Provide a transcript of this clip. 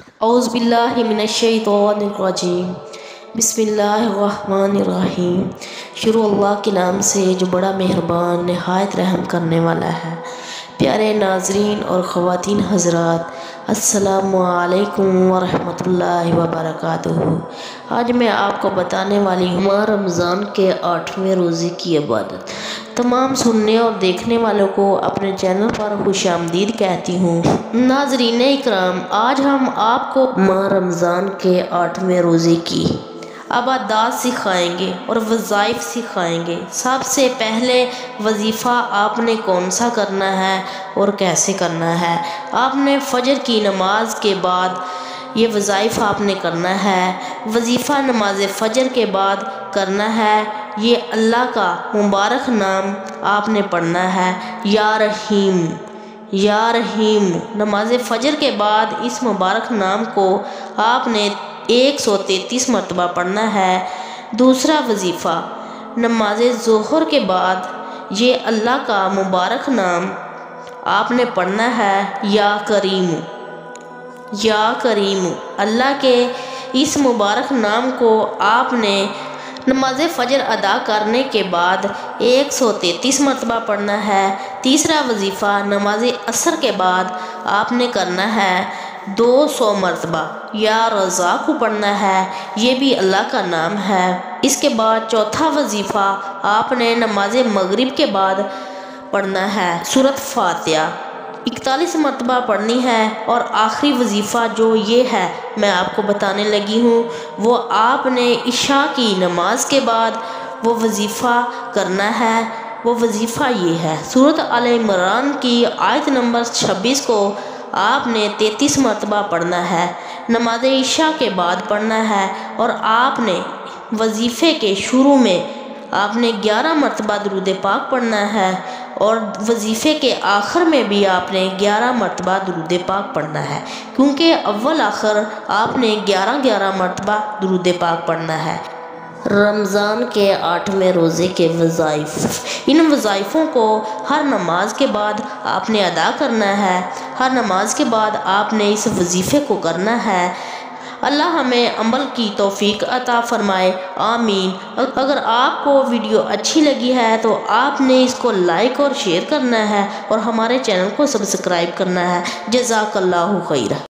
اعوذ باللہ من الشیطان الرجیم بسم اللہ الرحمن الرحیم۔ شروع اللہ کے نام سے جو بڑا مہربان نہایت رحم کرنے والا ہے۔ پیارے ناظرین اور خواتین حضرات، السلام علیکم ورحمۃ اللہ وبرکاتہ۔ آج میں آپ کو بتانے والی ہوں ماہ رمضان کے 8ویں روزے کی عبادت۔ تمام سننے اور دیکھنے والوں کو اپنے چینل پر خوش آمدید کہتی ہوں۔ ناظرین اکرام، آج ہم آپ کو ماہ رمضان کے 8ویں روزے کی عبادات سکھائیں گے اور وظائف سکھائیں گے۔ سب سے پہلے وظیفہ آپ نے کون سا کرنا ہے اور کیسے کرنا ہے؟ آپ نے فجر کی نماز کے بعد یہ وظائف آپ نے کرنا ہے۔ وظیفہ نماز فجر کے بعد کرنا ہے۔ یہ اللہ کا مبارک نام آپ نے پڑھنا ہے، یا رحیم یا رحیم۔ نماز فجر کے بعد اس مبارک نام کو آپ نے 133 مرتبہ پڑھنا ہے۔ دوسرا وظیفہ نماز ظہر کے بعد یہ اللہ کا مبارک نام آپ نے پڑھنا ہے، یا کریم یا کریم۔ اللہ کے اس مبارک نام کو آپ نے نماز فجر ادا کرنے کے بعد 133 مرتبہ پڑھنا ہے۔ تیسرا وظیفہ نماز عصر کے بعد آپ نے کرنا ہے 200 مرتبہ، یا رزاق کو پڑھنا ہے، یہ بھی اللہ کا نام ہے۔ اس کے بعد چوتھا وظیفہ آپ نے نماز مغرب کے بعد پڑھنا ہے، سورۃ فاتحہ 41 مرتبہ پڑھنی ہے۔ اور آخری وظیفہ جو یہ ہے میں آپ کو بتانے لگی ہوں، وہ آپ نے عشاء کی نماز کے بعد وہ وظیفہ کرنا ہے۔ وہ وظیفہ یہ ہے، سورۃ آل عمران کی آیت نمبر 26 کو آپ نے 33 مرتبہ پڑھنا ہے، نماز عشاء کے بعد پڑھنا ہے۔ اور آپ نے وظیفے کے شروع میں آپ نے 11 مرتبہ درود پاک پڑھنا ہے، اور وظیفے کے آخر میں بھی آپ نے 11 مرتبہ درود پاک پڑھنا ہے، کیونکہ اول آخر آپ نے 11 مرتبہ درود پاک پڑھنا ہے۔ رمضان کے 8ویں روزے کے وظائف، ان وظائفوں کو ہر نماز کے بعد آپ نے ادا کرنا ہے۔ ہر نماز کے بعد آپ نے اس وظیفے کو کرنا ہے۔ اللہ ہمیں عمل کی توفیق عطا فرمائے، آمین۔ اگر آپ کو ویڈیو اچھی لگی ہے تو آپ نے اس کو لائک اور شیئر کرنا ہے، اور ہمارے چینل کو سبسکرائب کرنا ہے۔ جزاک اللہ خیر۔